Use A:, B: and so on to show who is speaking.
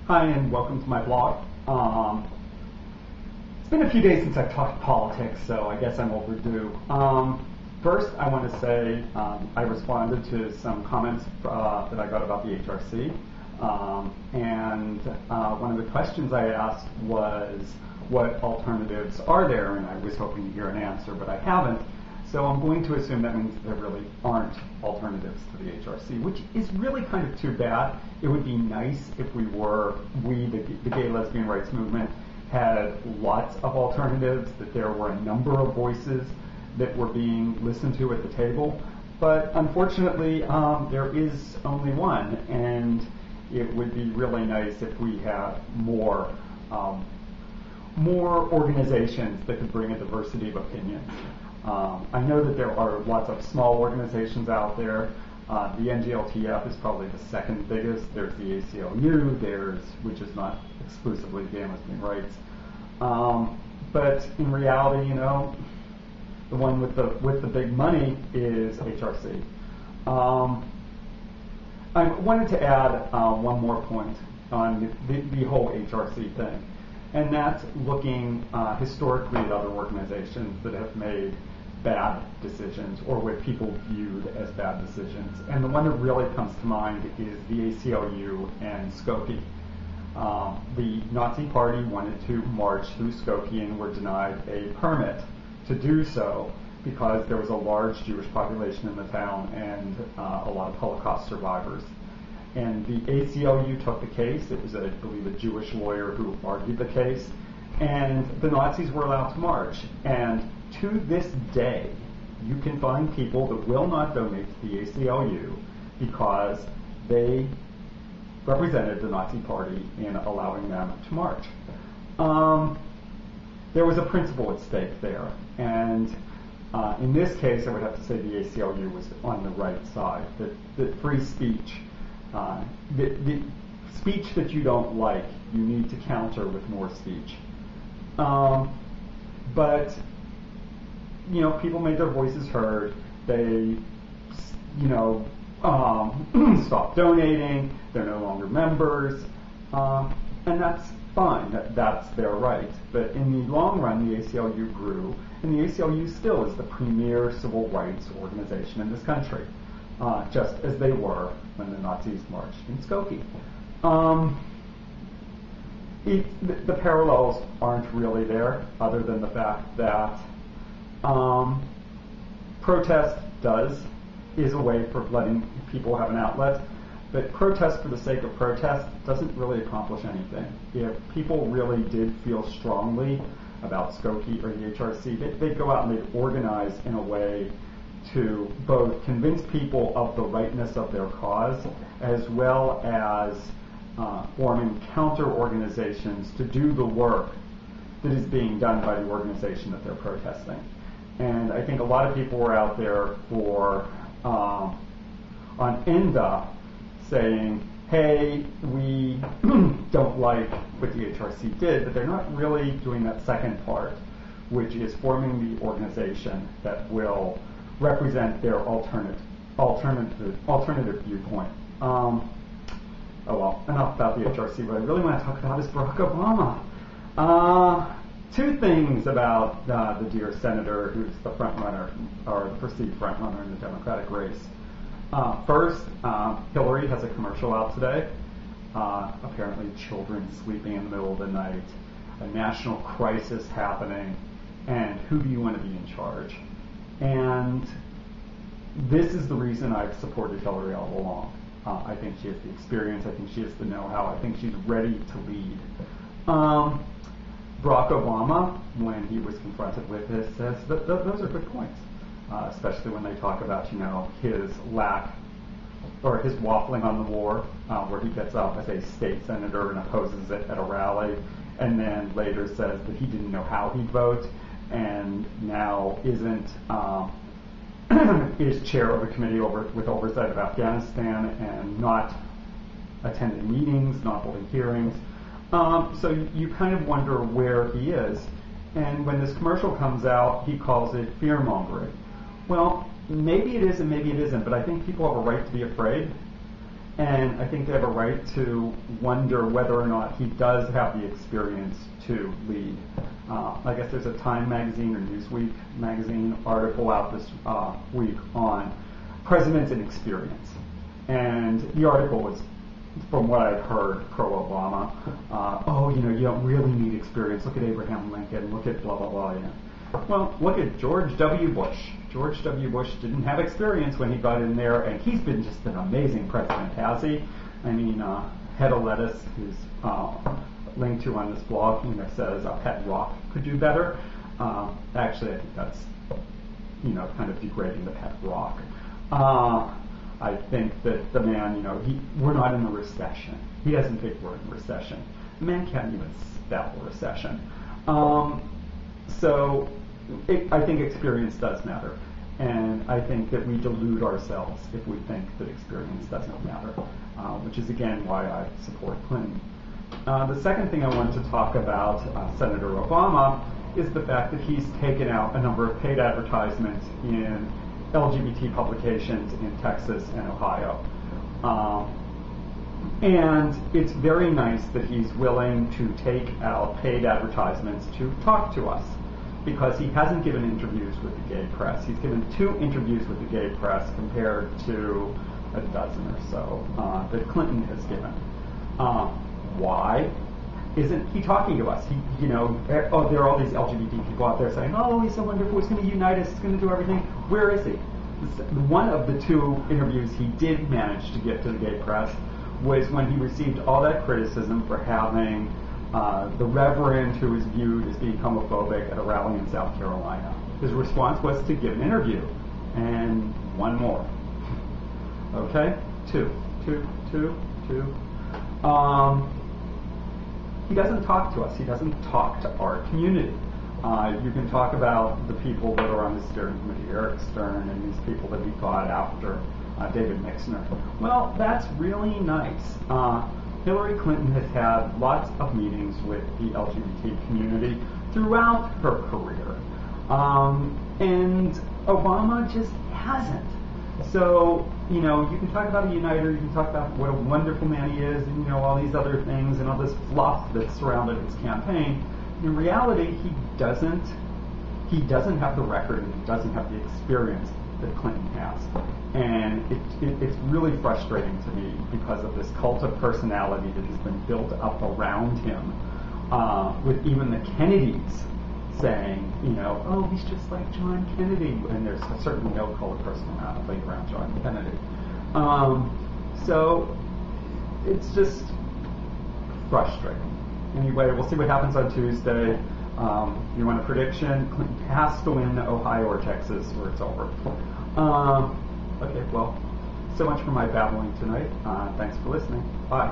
A: Hi, and welcome to my blog. It's been a few days since I've talked politics, so I guess I'm overdue. First, I want to say I responded to some comments that I got about the HRC. And one of the questions I asked was, what alternatives are there? And I was hoping to hear an answer, but I haven't. So I'm going to assume that means there really aren't alternatives to the HRC, which is really kind of too bad. It would be nice if the gay lesbian rights movement, had lots of alternatives, that there were a number of voices that were being listened to at the table. But unfortunately, there is only one, and it would be really nice if we had more organizations that could bring a diversity of opinions. I know that there are lots of small organizations out there. The NGLTF is probably the second biggest. There's the ACLU, which is not exclusively gay and lesbian rights. But in reality, the one with the big money is HRC. I wanted to add one more point on the whole HRC thing, and that's looking historically at other organizations that have made bad decisions, or what people viewed as bad decisions. And the one that really comes to mind is the ACLU and Skokie. The Nazi Party wanted to march through Skokie and were denied a permit to do so because there was a large Jewish population in the town and a lot of Holocaust survivors. And the ACLU took the case. It was, I believe, a Jewish lawyer who argued the case. And the Nazis were allowed to march. And to this day, you can find people that will not donate to the ACLU because they represented the Nazi Party in allowing them to march. There was a principle at stake there. And in this case, I would have to say the ACLU was on the right side, that free speech, the speech that you don't like, you need to counter with more speech. But people made their voices heard. They, stopped donating. They're no longer members, and that's fine. That's their right. But in the long run, the ACLU grew, and the ACLU still is the premier civil rights organization in this country, just as they were when the Nazis marched in Skokie. The parallels aren't really there, other than the fact that protest is a way for letting people have an outlet, but protest for the sake of protest doesn't really accomplish anything. If people really did feel strongly about Skokie or the HRC, they'd go out and they'd organize in a way to both convince people of the rightness of their cause, as well as forming counter-organizations to do the work that is being done by the organization that they're protesting. And I think a lot of people were out there on ENDA saying, hey, we don't like what the HRC did, but they're not really doing that second part, which is forming the organization that will represent their alternative viewpoint. Oh well, enough about the HRC. What I really want to talk about is Barack Obama. Two things about the dear senator who's the front runner, or the perceived front runner in the Democratic race. First, Hillary has a commercial out today. Apparently children sleeping in the middle of the night, a national crisis happening, and who do you want to be in charge? And this is the reason I've supported Hillary all along. I think she has the experience, I think she has the know-how, I think she's ready to lead. Barack Obama, when he was confronted with this, says that those are good points, especially when they talk about, his lack, or his waffling on the war, where he gets up as a state senator and opposes it at a rally, and then later says that he didn't know how he'd vote, and now is chair of a committee with oversight of Afghanistan and not attending meetings, not holding hearings. So you kind of wonder where he is. And when this commercial comes out, he calls it fear-mongering. Well, maybe it is and maybe it isn't, but I think people have a right to be afraid. And I think they have a right to wonder whether or not he does have the experience to lead. I guess there's a Time magazine or Newsweek magazine article out this week on presidents and experience. And the article was, from what I've heard, pro-Obama. You don't really need experience. Look at Abraham Lincoln. Look at blah, blah, blah. Well, look at George W. Bush. George W. Bush didn't have experience when he got in there, and he's been just an amazing president, has he? I mean, Head of Lettuce, who's linked to on this blog, says Pet Rock could do better. Actually, I think that's, kind of degrading the Pet Rock. I think that the man, we're not in a recession. He doesn't think we're in a recession. The man can't even spell recession. I think experience does matter. And I think that we delude ourselves if we think that experience doesn't matter, which is, again, why I support Clinton. The second thing I want to talk about, Senator Obama, is the fact that he's taken out a number of paid advertisements in LGBT publications in Texas and Ohio. And it's very nice that he's willing to take out paid advertisements to talk to us, because he hasn't given interviews with the gay press. He's given 2 interviews with the gay press compared to a dozen or so that Clinton has given. Why isn't he talking to us? There are all these LGBT people out there saying, oh, he's so wonderful, he's going to unite us, he's going to do everything. Where is he? One of the 2 interviews he did manage to get to the gay press was when he received all that criticism for having the reverend who is viewed as being homophobic at a rally in South Carolina. His response was to give an interview. And one more. Okay? 2. He doesn't talk to us. He doesn't talk to our community. You can talk about the people that are on the steering committee, Eric Stern, and these people that he got after David Mixner. Well, that's really nice. Hillary Clinton has had lots of meetings with the LGBT community throughout her career. And Obama just hasn't. So, you can talk about a uniter, you can talk about what a wonderful man he is, and, all these other things and all this fluff that surrounded his campaign. In reality, he doesn't have the record and he doesn't have the experience that Clinton has. And it's really frustrating to me because of this cult of personality that has been built up around him, with even the Kennedys saying, oh, he's just like John Kennedy, and there's certainly no cult of personality around John Kennedy. So it's just frustrating. Anyway, we'll see what happens on Tuesday. You want a prediction? Clinton has to win Ohio or Texas, or it's over. Okay, well, so much for my babbling tonight. Thanks for listening. Bye.